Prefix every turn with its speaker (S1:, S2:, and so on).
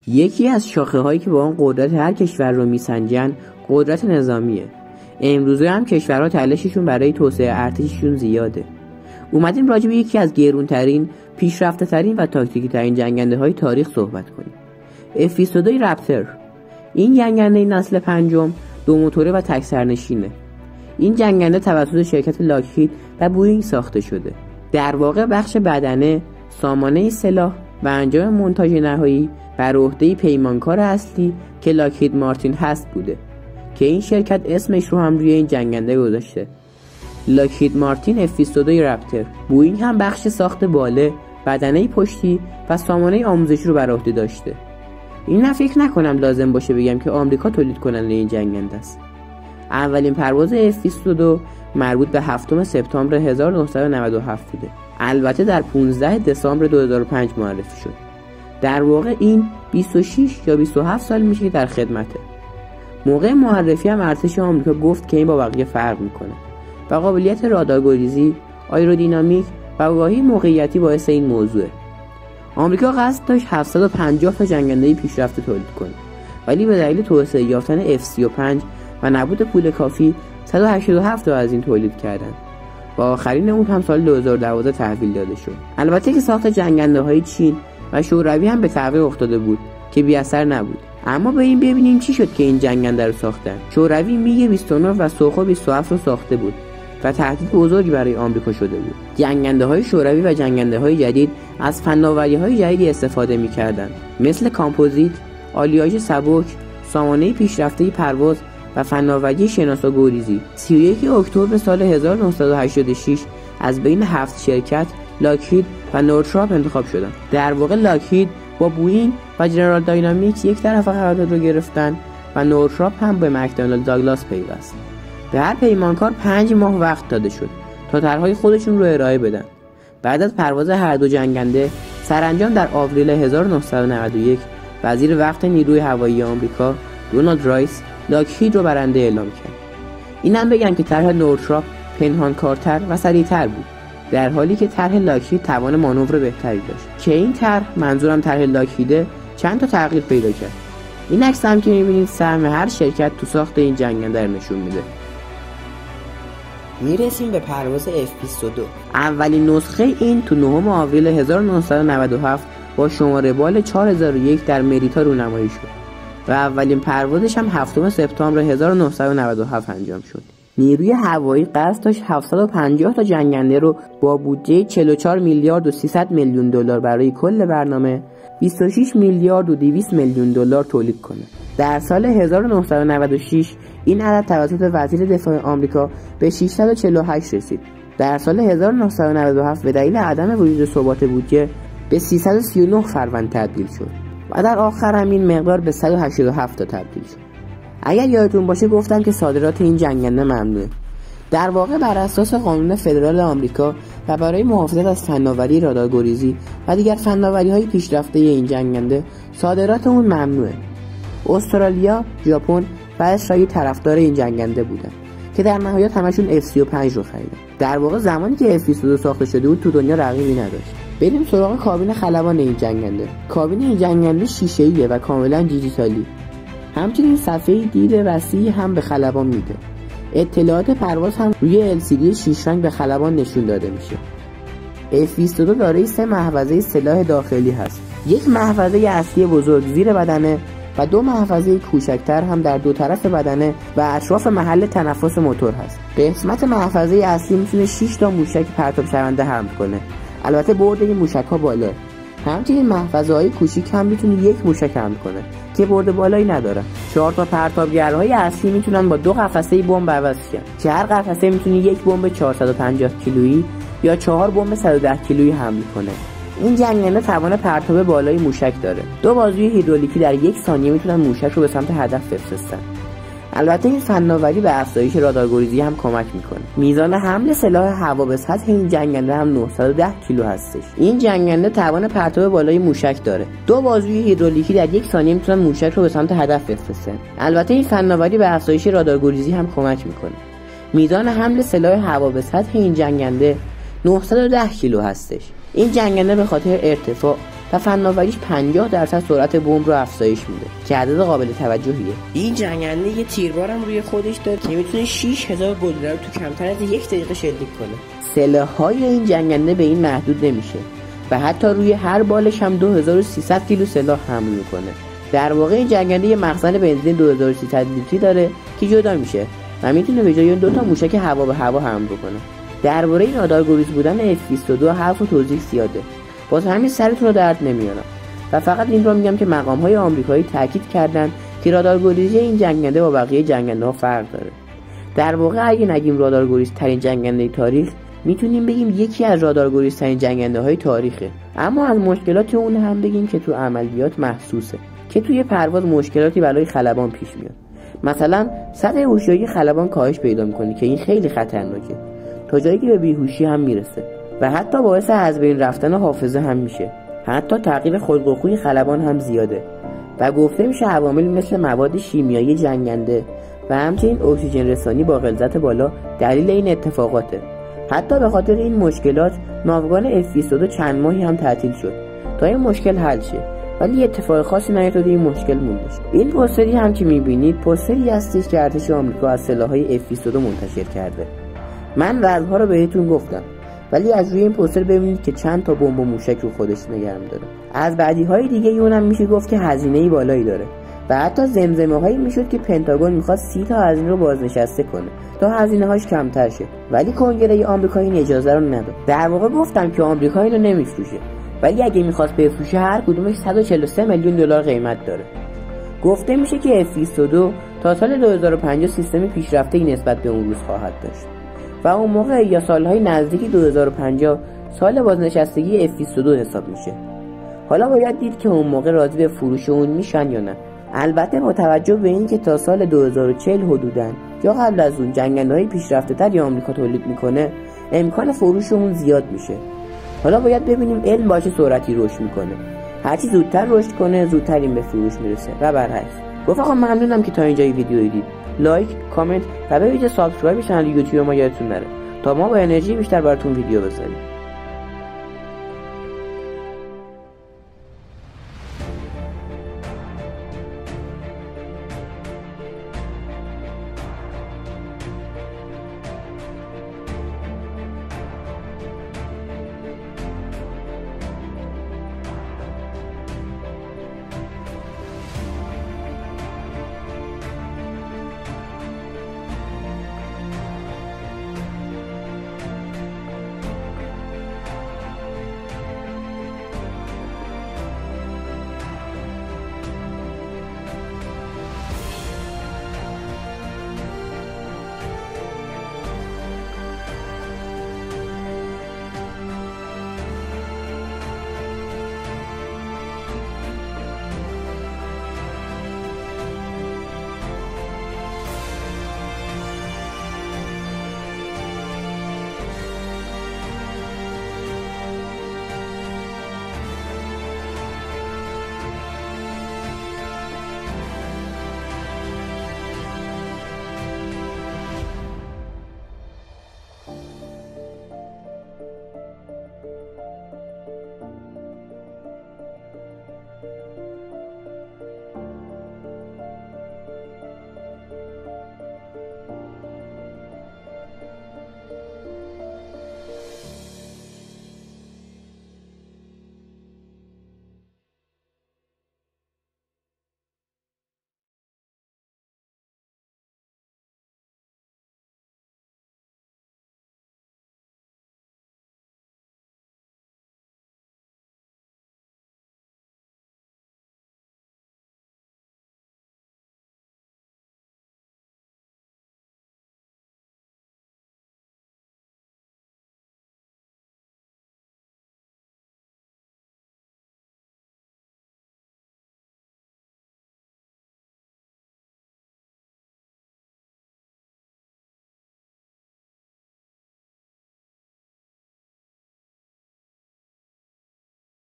S1: یکی از شاخه هایی که با اون قدرت هر کشور رو میسنجن قدرت نظامیه. امروزه هم کشورها تلاششون برای توسعه ارتششون زیاده. اومدیم راجع به یکی از گرونترین، پیشرفته ترین و تاکتیکی ترین جنگنده های تاریخ صحبت کنیم. F-22 رپتر. این جنگنده نسل پنجم، دو موتوره و تک سرنشینه. این جنگنده توسط شرکت لاکهید و بوئینگ ساخته شده. در واقع بخش بدنه، سامانه سلاح و انجام مونتاژ نهایی بر عهده پیمانکار اصلی که لاکهید مارتین هست بوده که این شرکت اسمش رو هم روی این جنگنده گذاشته. لاکهید مارتین F-22 رپتر. بوئینگ هم بخش ساخت باله، بدنه پشتی و سامانه آموزشی رو بر عهده داشته. این فکر نکنم لازم باشه بگم که آمریکا تولید کننده این جنگنده است. اولین پرواز F-22 مربوط به 7 سپتامبر 1997 بوده. البته در 15 دسامبر 2005 معرفی شد. در واقع این 26 یا 27 سال میشه که در خدمته. موقع معرفی هم ارتش آمریکا گفت که این با بقیه فرق میکنه و قابلیت رادارگریزی، آیرودینامیک و آگاهی موقعیتی باعث این موضوعه. آمریکا قصد داشت 750 تا جنگنده پیشرفته تولید کنه، ولی به دلیل توسعه یافتن F-35 و نبود پول کافی 187 تا از این تولید کردند و آخرین اون هم سال 2012 تحویل داده شد. البته که ساخت جنگنده های چین و شوروی هم به تعویق افتاده بود که بی اثر نبود. اما به این ببینیم چی شد که این جنگنده رو ساختن. شوروی میگ 29 و سوخو 27 رو ساخته بود و تهدید بزرگی برای آمریکا شده بود. جنگنده های شوروی و جنگنده های جدید از فناوری های جدیدی استفاده می‌کردند، مثل کامپوزیت، آلیاژ سبک، سامانه پیشرفته پرواز و فناوری شناساگریزی. 31 اکتبر سال 1986 از بین 7 شرکت لاکهید و نورتراپ انتخاب شدند. در واقع لاکهید با بوئینگ و جنرال داینامیکس یک طرف قرارداد رو گرفتن و نورتراپ هم به مکدونالد داگلاس پیوست. به هر پیمانکار 5 ماه وقت داده شد تا طرحهای خودشون رو ارائه بدن. بعد از پرواز هر دو جنگنده سرانجام در آوریل 1991 وزیر وقت نیروی هوایی آمریکا دونالد رایس لاکهید رو برنده اعلام کرد. اینم بگم که طرح نورتراپ پنهانکارتر و سریعتر بود، در حالی که طرح لاکهید توان مانور بهتری داشت. که این طرح، منظورم طرح لاکهیده، چند تا تغییر پیدا کرد. این عکس هم که می‌بینید سهم هر شرکت تو ساخت این جنگنده رو نشون میده. میرسیم به پرواز F-22. اولین نسخه این تو 9 آوریل 1997 با شماره بال 4001 در مریتا رونمایی شد و اولین پروازش هم 7 سپتامبر 1997 انجام شد. نیروی هوایی قصد داشت 750 تا جنگنده رو با بودجه 44 میلیارد و 300 میلیون دلار برای کل برنامه 26 میلیارد و 200 میلیون دلار تولید کنه. در سال 1996 این عدد توسط وزیر دفاع آمریکا به 648 رسید. در سال 1997 به دلیل عدم وجود ثبات بودجه به 339 فروند تبدیل شد و در آخر هم این مقدار به 187 تا تبدیل شد. اگر یادتون باشه گفتم که صادرات این جنگنده ممنوعه. در واقع بر اساس قانون فدرال آمریکا و برای محافظت از فناوری رادارگریزی و دیگر فناوری‌های پیشرفته این جنگنده صادرات اون ممنوعه. استرالیا، ژاپن و اسرائیل طرفدار این جنگنده بودن که در نهایت همشون F-35 رو خریدن. در واقع زمانی که F-22 ساخته شده بود تو دنیا رقیبی نداشت. بریم سراغ کابین خلبان این جنگنده. کابین این جنگنده شیشه‌ایه و کاملا دیجیتالی. همچنین صفحه دید وسیعی هم به خلبان میده. اطلاعات پرواز هم روی LCD 6 رنگ به خلبان نشون داده میشه. F-22 دارای 3 محفظه سلاح داخلی هست. یک محفظه اصلی بزرگ زیر بدنه و 2 محفظه کوچکتر هم در دو طرف بدنه و اطراف محل تنفس موتور هست. قسمت محفظه اصلی میتونه 6 تا موشک پرتاب شونده حمل کنه. البته برد این موشک‌ها بالا. همچنین محفظه‌های کوچیک هم میتونه یک موشک حمل کنه که برد بالایی نداره. 4 تا پرتابگرهای اصلی میتونن با 2 قفسه بمب عوض شن که هر قفسه میتونه یک بمب 450 کیلویی یا 4 بمب 110 کیلویی حمل کنه. این جنگنده توان پرتاب بالای موشک داره. 2 بازوی هیدرولیکی در 1 ثانیه میتونن موشک رو به سمت هدف بفرستن. البته این فناوری به افزایش رادارگریزی هم کمک میکنه. میزان حمل سلاح هوا به سطح این جنگنده هم 910 کیلو هستش. این جنگنده توان پرتاب بالای موشک داره. 2 بازوی هیدرولیکی در 1 ثانیه میتونن موشک رو به سمت هدف بفرستن. البته این فناوری به افزایش رادارگریزی هم کمک میکنه. میزان حمل سلاح هوا به سطح این جنگنده 910 کیلو هستش. این جنگنده به خاطر ارتفاع و فناوریش 50% سرعت بمب رو افزایش میده که عدد قابل توجهیه. این جنگنده یه تیربار هم روی خودش داره که میتونه 6000 گلوله رو تو کمتر از 1 دقیقه شلیک کنه. سلاح‌های این جنگنده به این محدود نمیشه و حتی روی هر بالش هم 2300 کیلو سلاح حمل میکنه. در واقع این جنگنده یه مخزن بنزین 2300 لیتری داره که جدا میشه و میتونه به جای اون 2 تا موشک هوا به هوا حمل بکنه. درباره این رادارگریز بودن F-22 حرف و توضیح زیاده. باز همین سرتون رو درد نمیارم و فقط این رو میگم که مقام‌های آمریکایی تاکید کردن که رادارگریزی این جنگنده با بقیه جنگنده‌ها فرق داره. در واقع اگه نگیم رادارگریز ترین جنگنده تاریخ، میتونیم بگیم یکی از رادارگریز ترین جنگنده‌های تاریخه. اما از مشکلات اون هم بگیم که تو عملیات محسوسه، که توی پرواز مشکلاتی برای خلبان پیش میاد. مثلا سطح هوشیاری خلبان کاهش پیدا میکنه که این خیلی خطرناکه، تا جایی که به بیهوشی هم میرسه و حتی باعث از بین رفتن حافظه هم میشه. حتی تغییر خلق و خوی خلبان هم زیاده و گفته میشه عواملی مثل مواد شیمیایی جنگنده و همچنین اکسیژن رسانی با غلظت بالا دلیل این اتفاقاته. حتی به خاطر این مشکلات ناوگان F-22 چند ماهی هم تعطیل شد تا این مشکل حل شه، ولی اتفاق خاصی نیفتاد این مشکل موندش. این پوستری هم که میبینید پوستری هستش که ارتش آمریکا از سلاح‌های F-22 منتشر کرده. من رزم‌ها رو بهتون گفتم، ولی از روی این پوستر ببینید که چند تا بمب و موشک رو خودش نگرم داره. از بعدی‌های دیگه اونم میشه گفت که هزینه‌ای بالایی داره و حتی زمزمه‌هایی میشد که پنتاگون میخواد 30 تا هزینه رو بازنشسته کنه تا هزینه‌هاش کمتر شه، ولی کنگره آمریکا این اجازه رو نداد. در واقع گفتم که آمریکا اینو نمیفروشه، ولی اگه میخواست بفروشه هر کدومش 143 میلیون دلار قیمت داره. گفته میشه که F-22 تا سال 2050 سیستم پیشرفته‌ای نسبت به اون روز خواهد داشت و اون موقع یا سالهای نزدیک 2050 سال بازنشستگی F-22 حساب میشه. حالا باید دید که اون موقع راضی به فروش اون میشن یا نه. البته با توجه به این که تا سال 2040 حدوداً یا قبل از اون جنگنده‌های پیشرفته‌تر یا آمریکا تولید میکنه، امکان فروش اون زیاد میشه. حالا باید ببینیم علم با چه سرعتی رشد میکنه. هرچی زودتر رشد کنه زودتر این به فروش میرسه و برعکس. رفقا ممنونم که تا اینجای ویدیو دیدید. لایک، کامنت و به ویژه سابسکرایب کانال یوتیوب ما یادتون نره تا ما با انرژی بیشتر براتون ویدیو بذاریم.